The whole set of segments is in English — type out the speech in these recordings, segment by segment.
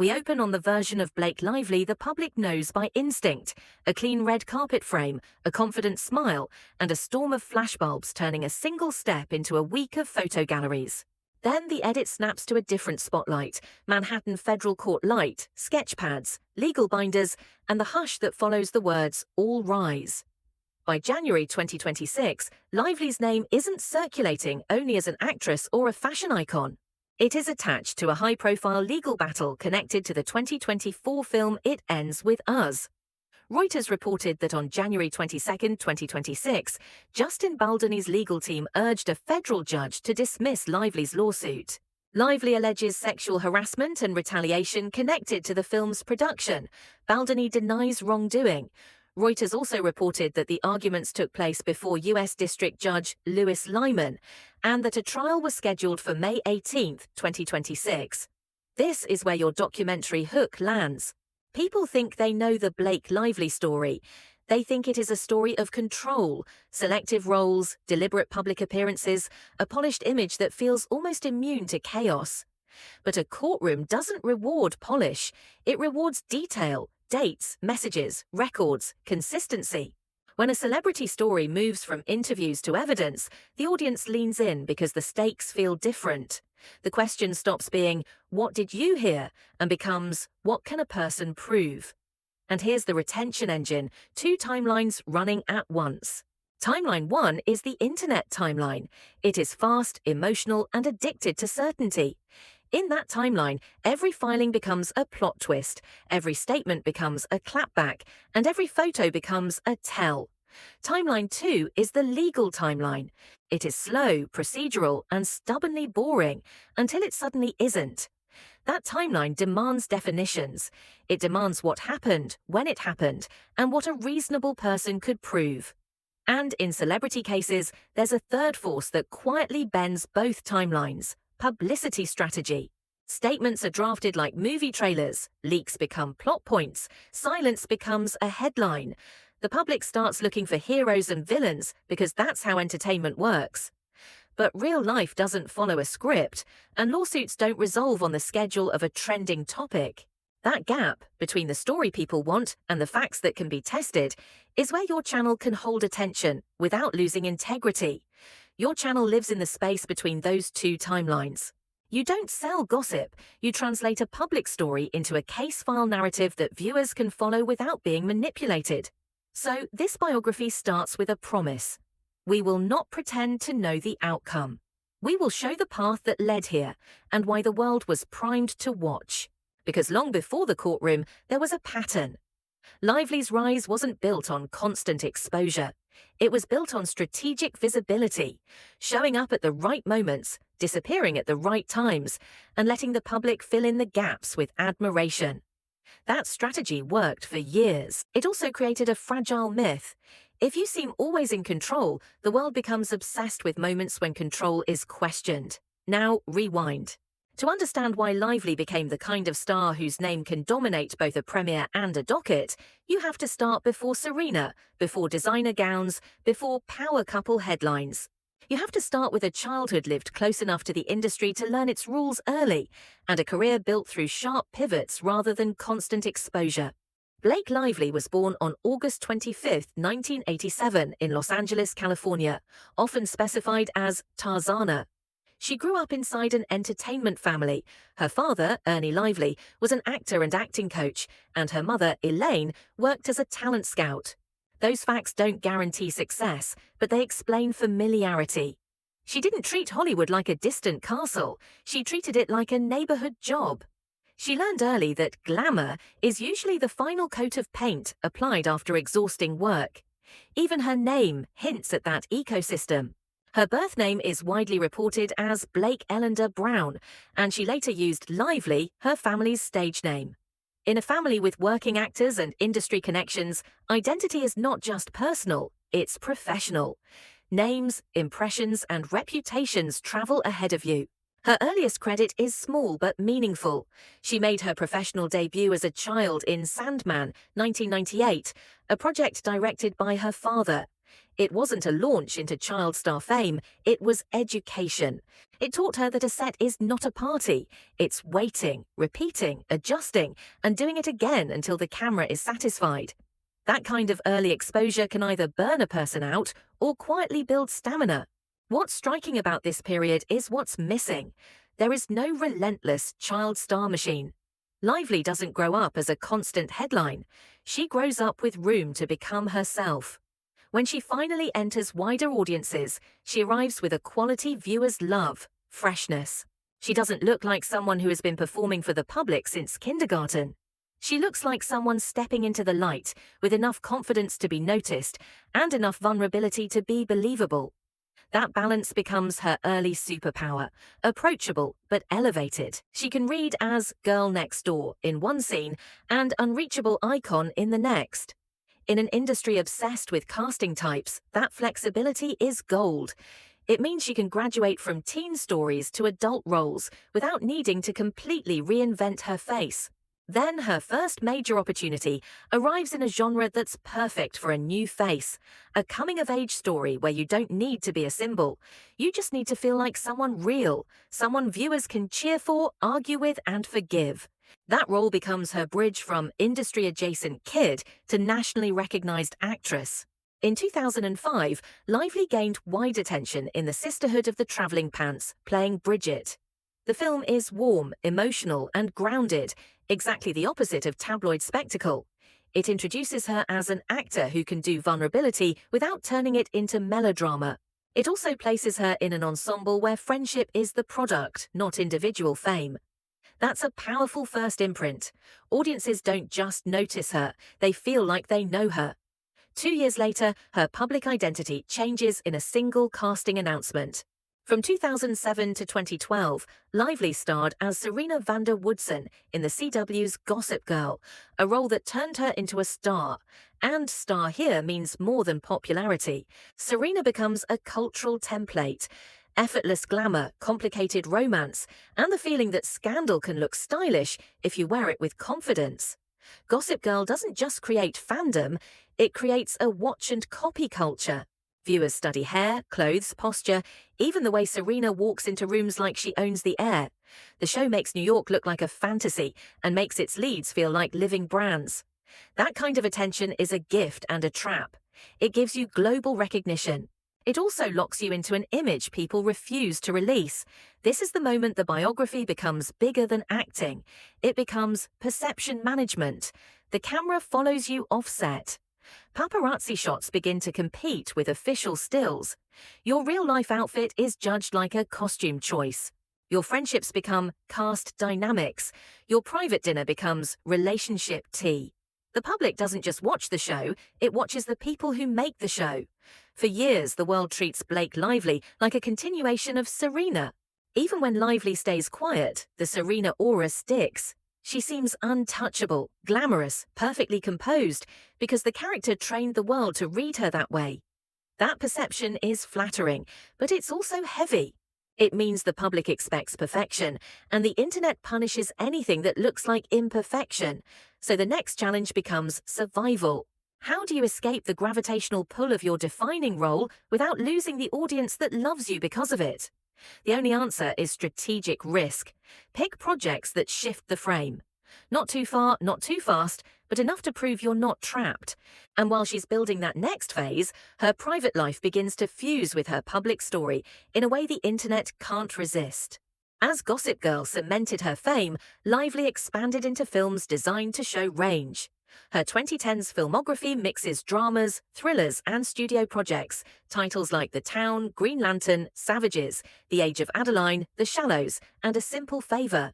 We open on the version of Blake Lively the public knows by instinct, a clean red carpet frame, a confident smile, and a storm of flashbulbs turning a single step into a week of photo galleries. Then the edit snaps to a different spotlight, Manhattan Federal Court light, sketch pads, legal binders, and the hush that follows the words, "All rise." By January 2026, Lively's name isn't circulating only as an actress or a fashion icon. It is attached to a high-profile legal battle connected to the 2024 film It Ends With Us. Reuters reported that on January 22, 2026, Justin Baldoni's legal team urged a federal judge to dismiss Lively's lawsuit. Lively alleges sexual harassment and retaliation connected to the film's production. Baldoni denies wrongdoing. Reuters also reported that the arguments took place before U.S. District Judge Louis Lyman and that a trial was scheduled for May 18, 2026. This is where your documentary hook lands. People think they know the Blake Lively story. They think it is a story of control, selective roles, deliberate public appearances, a polished image that feels almost immune to chaos. But a courtroom doesn't reward polish. It rewards detail, dates, messages, records, consistency. When a celebrity story moves from interviews to evidence, the audience leans in because the stakes feel different. The question stops being, "What did you hear?" and becomes, "What can a person prove?" And here's the retention engine, 2 timelines running at once. Timeline 1 is the internet timeline. It is fast, emotional, and addicted to certainty. In that timeline, every filing becomes a plot twist, every statement becomes a clapback, and every photo becomes a tell. Timeline 2 is the legal timeline. It is slow, procedural, and stubbornly boring, until it suddenly isn't. That timeline demands definitions. It demands what happened, when it happened, and what a reasonable person could prove. And in celebrity cases, there's a third force that quietly bends both timelines: publicity strategy. Statements are drafted like movie trailers, leaks become plot points, silence becomes a headline. The public starts looking for heroes and villains because that's how entertainment works. But real life doesn't follow a script, and lawsuits don't resolve on the schedule of a trending topic. That gap between the story people want and the facts that can be tested is where your channel can hold attention without losing integrity. Your channel lives in the space between those 2 timelines. You don't sell gossip, you translate a public story into a case file narrative that viewers can follow without being manipulated. So this biography starts with a promise. We will not pretend to know the outcome. We will show the path that led here and why the world was primed to watch. Because long before the courtroom, there was a pattern. Lively's rise wasn't built on constant exposure. It was built on strategic visibility, showing up at the right moments, disappearing at the right times, and letting the public fill in the gaps with admiration. That strategy worked for years. It also created a fragile myth. If you seem always in control, the world becomes obsessed with moments when control is questioned. Now, rewind. To understand why Lively became the kind of star whose name can dominate both a premiere and a docket, you have to start before Serena, before designer gowns, before power couple headlines. You have to start with a childhood lived close enough to the industry to learn its rules early, and a career built through sharp pivots rather than constant exposure. Blake Lively was born on August 25, 1987 in Los Angeles, California, often specified as Tarzana. She grew up inside an entertainment family. Her father, Ernie Lively, was an actor and acting coach, and her mother, Elaine, worked as a talent scout. Those facts don't guarantee success, but they explain familiarity. She didn't treat Hollywood like a distant castle. She treated it like a neighborhood job. She learned early that glamour is usually the final coat of paint applied after exhausting work. Even her name hints at that ecosystem. Her birth name is widely reported as Blake Ellender Brown, and she later used Lively, her family's stage name. In a family with working actors and industry connections, identity is not just personal, it's professional. Names, impressions, and reputations travel ahead of you. Her earliest credit is small but meaningful. She made her professional debut as a child in Sandman, 1998, a project directed by her father. It wasn't a launch into child star fame, it was education. It taught her that a set is not a party. It's waiting, repeating, adjusting, and doing it again until the camera is satisfied. That kind of early exposure can either burn a person out or quietly build stamina. What's striking about this period is what's missing. There is no relentless child star machine. Lively doesn't grow up as a constant headline. She grows up with room to become herself. When she finally enters wider audiences, she arrives with a quality viewers love: freshness. She doesn't look like someone who has been performing for the public since kindergarten. She looks like someone stepping into the light with enough confidence to be noticed and enough vulnerability to be believable. That balance becomes her early superpower, approachable but elevated. She can read as girl next door in one scene and unreachable icon in the next. In an industry obsessed with casting types, that flexibility is gold. It means she can graduate from teen stories to adult roles without needing to completely reinvent her face. Then her first major opportunity arrives in a genre that's perfect for a new face, a coming-of-age story where you don't need to be a symbol. You just need to feel like someone real, someone viewers can cheer for, argue with, and forgive. That role becomes her bridge from industry-adjacent kid to nationally recognized actress. In 2005, Lively gained wide attention in The Sisterhood of the Traveling Pants, playing Bridget. The film is warm, emotional, and grounded, exactly the opposite of tabloid spectacle. It introduces her as an actor who can do vulnerability without turning it into melodrama. It also places her in an ensemble where friendship is the product, not individual fame. That's a powerful first imprint. Audiences don't just notice her, they feel like they know her. 2 years later, her public identity changes in a single casting announcement. From 2007 to 2012, Lively starred as Serena Woodsen in the CW's Gossip Girl, a role that turned her into a star. And star here means more than popularity. Serena becomes a cultural template. Effortless glamour, complicated romance, and the feeling that scandal can look stylish if you wear it with confidence. Gossip Girl doesn't just create fandom, it creates a watch and copy culture. Viewers study hair, clothes, posture, even the way Serena walks into rooms like she owns the air. The show makes New York look like a fantasy and makes its leads feel like living brands. That kind of attention is a gift and a trap. It gives you global recognition. It also locks you into an image people refuse to release. This is the moment the biography becomes bigger than acting. It becomes perception management. The camera follows you offset. Paparazzi shots begin to compete with official stills. Your real-life outfit is judged like a costume choice. Your friendships become cast dynamics. Your private dinner becomes relationship tea. The public doesn't just watch the show, it watches the people who make the show. For years, the world treats Blake Lively like a continuation of Serena. Even when Lively stays quiet, the Serena aura sticks. She seems untouchable, glamorous, perfectly composed, because the character trained the world to read her that way. That perception is flattering, but it's also heavy. It means the public expects perfection, and the internet punishes anything that looks like imperfection. So the next challenge becomes survival. How do you escape the gravitational pull of your defining role without losing the audience that loves you because of it? The only answer is strategic risk. Pick projects that shift the frame. Not too far, not too fast, but enough to prove you're not trapped. And while she's building that next phase, her private life begins to fuse with her public story in a way the internet can't resist. As Gossip Girl cemented her fame, Lively expanded into films designed to show range. Her 2010s filmography mixes dramas, thrillers, and studio projects, titles like The Town, Green Lantern, Savages, The Age of Adeline, The Shallows, and A Simple Favor.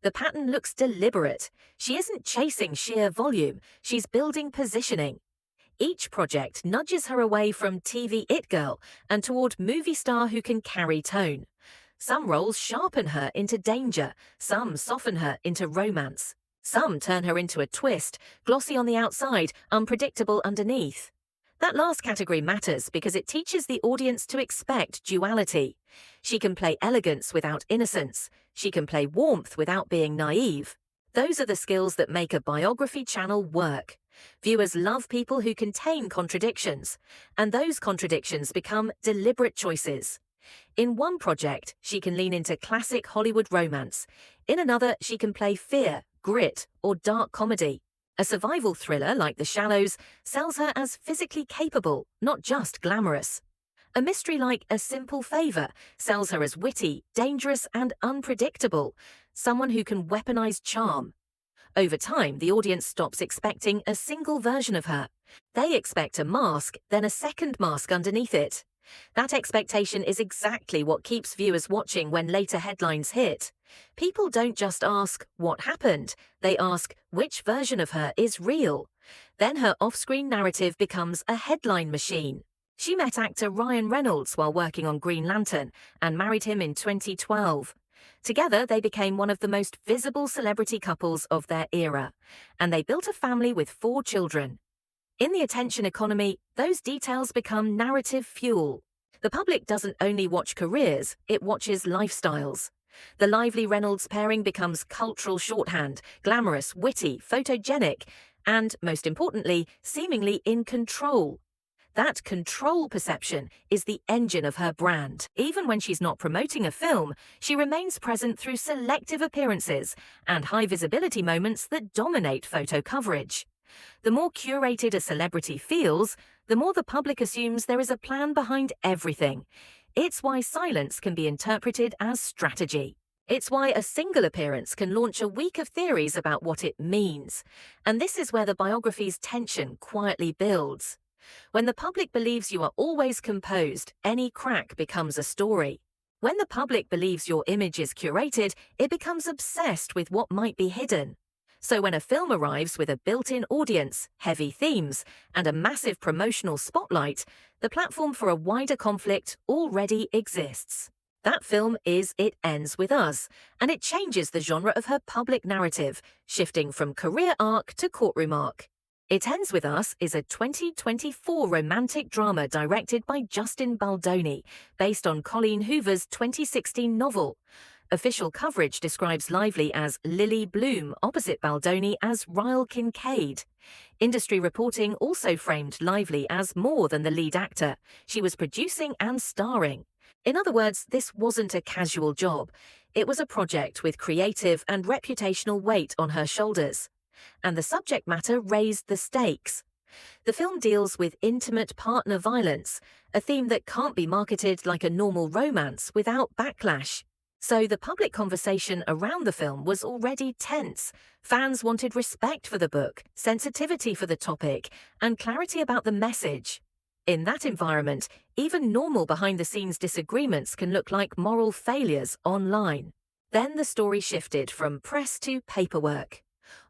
The pattern looks deliberate. She isn't chasing sheer volume, she's building positioning. Each project nudges her away from TV it girl and toward movie star who can carry tone. Some roles sharpen her into danger, some soften her into romance. Some turn her into a twist, glossy on the outside, unpredictable underneath. That last category matters because it teaches the audience to expect duality. She can play elegance without innocence. She can play warmth without being naive. Those are the skills that make a biography channel work. Viewers love people who contain contradictions, and those contradictions become deliberate choices. In one project, she can lean into classic Hollywood romance. In another, she can play fear, grit, or dark comedy. A survival thriller like The Shallows sells her as physically capable, not just glamorous. A mystery like A Simple Favor sells her as witty, dangerous, and unpredictable, someone who can weaponize charm. Over time, the audience stops expecting a single version of her. They expect a mask, then a second mask underneath it. That expectation is exactly what keeps viewers watching when later headlines hit. People don't just ask, what happened? They ask, which version of her is real? Then her off-screen narrative becomes a headline machine. She met actor Ryan Reynolds while working on Green Lantern and married him in 2012. Together, they became one of the most visible celebrity couples of their era, and they built a family with 4 children. In the attention economy, those details become narrative fuel. The public doesn't only watch careers, it watches lifestyles. The lively Reynolds pairing becomes cultural shorthand, glamorous, witty, photogenic, and, most importantly, seemingly in control. That control perception is the engine of her brand. Even when she's not promoting a film, she remains present through selective appearances and high-visibility moments that dominate photo coverage. The more curated a celebrity feels, the more the public assumes there is a plan behind everything. It's why silence can be interpreted as strategy. It's why a single appearance can launch a week of theories about what it means. And this is where the biography's tension quietly builds. When the public believes you are always composed, any crack becomes a story. When the public believes your image is curated, it becomes obsessed with what might be hidden. So when a film arrives with a built-in audience, heavy themes, and a massive promotional spotlight, the platform for a wider conflict already exists. That film is It Ends With Us, and it changes the genre of her public narrative, shifting from career arc to courtroom arc. It Ends With Us is a 2024 romantic drama directed by Justin Baldoni, based on Colleen Hoover's 2016 novel. Official coverage describes Lively as Lily Bloom, opposite Baldoni as Ryle Kincaid. Industry reporting also framed Lively as more than the lead actor. She was producing and starring. In other words, this wasn't a casual job. It was a project with creative and reputational weight on her shoulders. And the subject matter raised the stakes. The film deals with intimate partner violence, a theme that can't be marketed like a normal romance without backlash. So the public conversation around the film was already tense. Fans wanted respect for the book, sensitivity for the topic, and clarity about the message. In that environment, even normal behind-the-scenes disagreements can look like moral failures online. Then the story shifted from press to paperwork.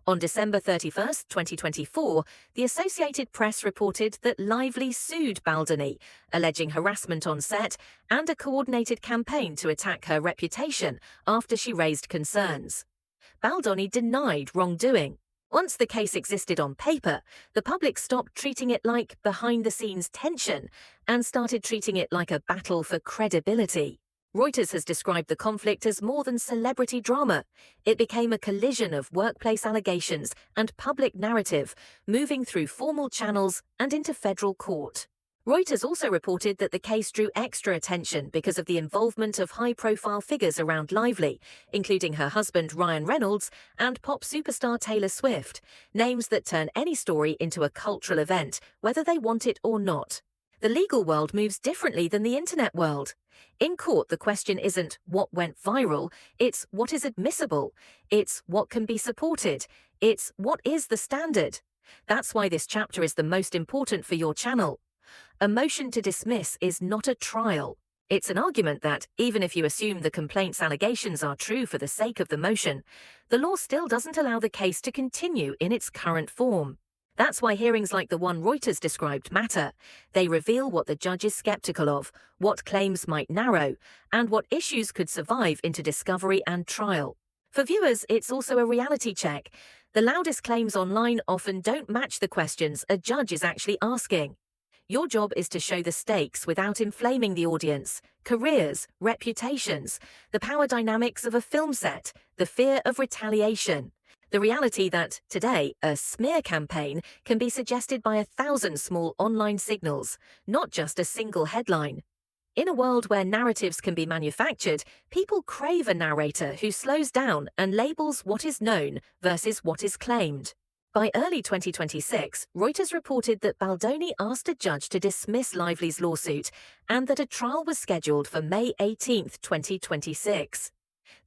On December 31, 2024, the Associated Press reported that Lively sued Baldoni, alleging harassment on set and a coordinated campaign to attack her reputation after she raised concerns. Baldoni denied wrongdoing. Once the case existed on paper, the public stopped treating it like behind-the-scenes tension and started treating it like a battle for credibility. Reuters has described the conflict as more than celebrity drama. It became a collision of workplace allegations and public narrative, moving through formal channels and into federal court. Reuters also reported that the case drew extra attention because of the involvement of high-profile figures around Lively, including her husband Ryan Reynolds and pop superstar Taylor Swift, names that turn any story into a cultural event, whether they want it or not. The legal world moves differently than the internet world. In court, the question isn't what went viral, it's what is admissible, it's what can be supported, it's what is the standard. That's why this chapter is the most important for your channel. A motion to dismiss is not a trial. It's an argument that, even if you assume the complaint's allegations are true for the sake of the motion, the law still doesn't allow the case to continue in its current form. That's why hearings like the one Reuters described matter. They reveal what the judge is skeptical of, what claims might narrow, and what issues could survive into discovery and trial. For viewers, it's also a reality check. The loudest claims online often don't match the questions a judge is actually asking. Your job is to show the stakes without inflaming the audience, careers, reputations, the power dynamics of a film set, the fear of retaliation. The reality that, today, a smear campaign can be suggested by 1,000 small online signals, not just a single headline. In a world where narratives can be manufactured, people crave a narrator who slows down and labels what is known versus what is claimed. By early 2026, Reuters reported that Baldoni asked a judge to dismiss Lively's lawsuit and that a trial was scheduled for May 18, 2026.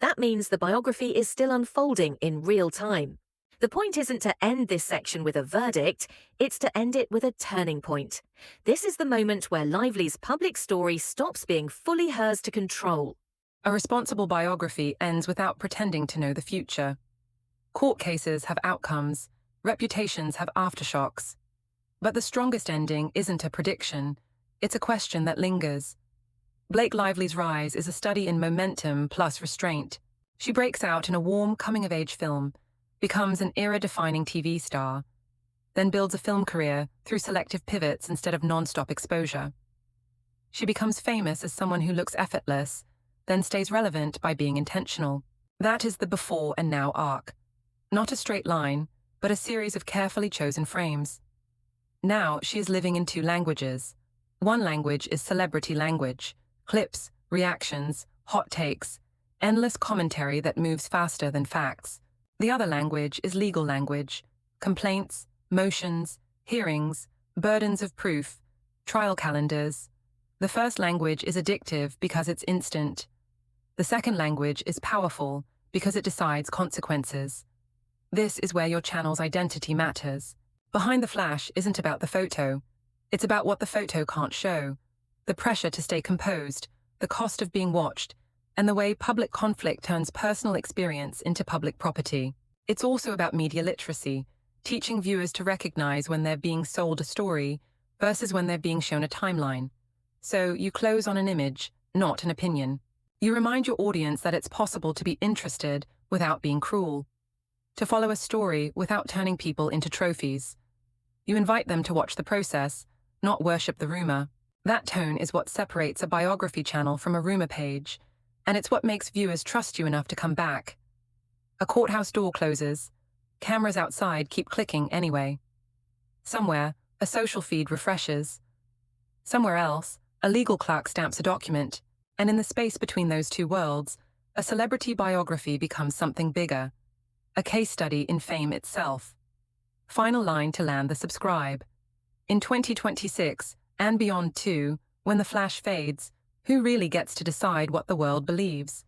That means the biography is still unfolding in real time. The point isn't to end this section with a verdict, it's to end it with a turning point. This is the moment where Lively's public story stops being fully hers to control. A responsible biography ends without pretending to know the future. Court cases have outcomes, reputations have aftershocks. But the strongest ending isn't a prediction, it's a question that lingers. Blake Lively's rise is a study in momentum plus restraint. She breaks out in a warm coming-of-age film, becomes an era-defining TV star, then builds a film career through selective pivots instead of non-stop exposure. She becomes famous as someone who looks effortless, then stays relevant by being intentional. That is the before and now arc. Not a straight line, but a series of carefully chosen frames. Now she is living in two languages. One language is celebrity language, clips, reactions, hot takes, endless commentary that moves faster than facts. The other language is legal language, complaints, motions, hearings, burdens of proof, trial calendars. The first language is addictive because it's instant. The second language is powerful because it decides consequences. This is where your channel's identity matters. Behind the flash isn't about the photo. It's about what the photo can't show. The pressure to stay composed, the cost of being watched, and the way public conflict turns personal experience into public property. It's also about media literacy, teaching viewers to recognize when they're being sold a story versus when they're being shown a timeline. So you close on an image, not an opinion. You remind your audience that it's possible to be interested without being cruel, to follow a story without turning people into trophies. You invite them to watch the process, not worship the rumor. That tone is what separates a biography channel from a rumor page, and it's what makes viewers trust you enough to come back. A courthouse door closes. Cameras outside keep clicking anyway. Somewhere, a social feed refreshes. Somewhere else, a legal clerk stamps a document, and in the space between those two worlds, a celebrity biography becomes something bigger, a case study in fame itself. Final line to land the subscribe. In 2026, and beyond too, when the flash fades, who really gets to decide what the world believes?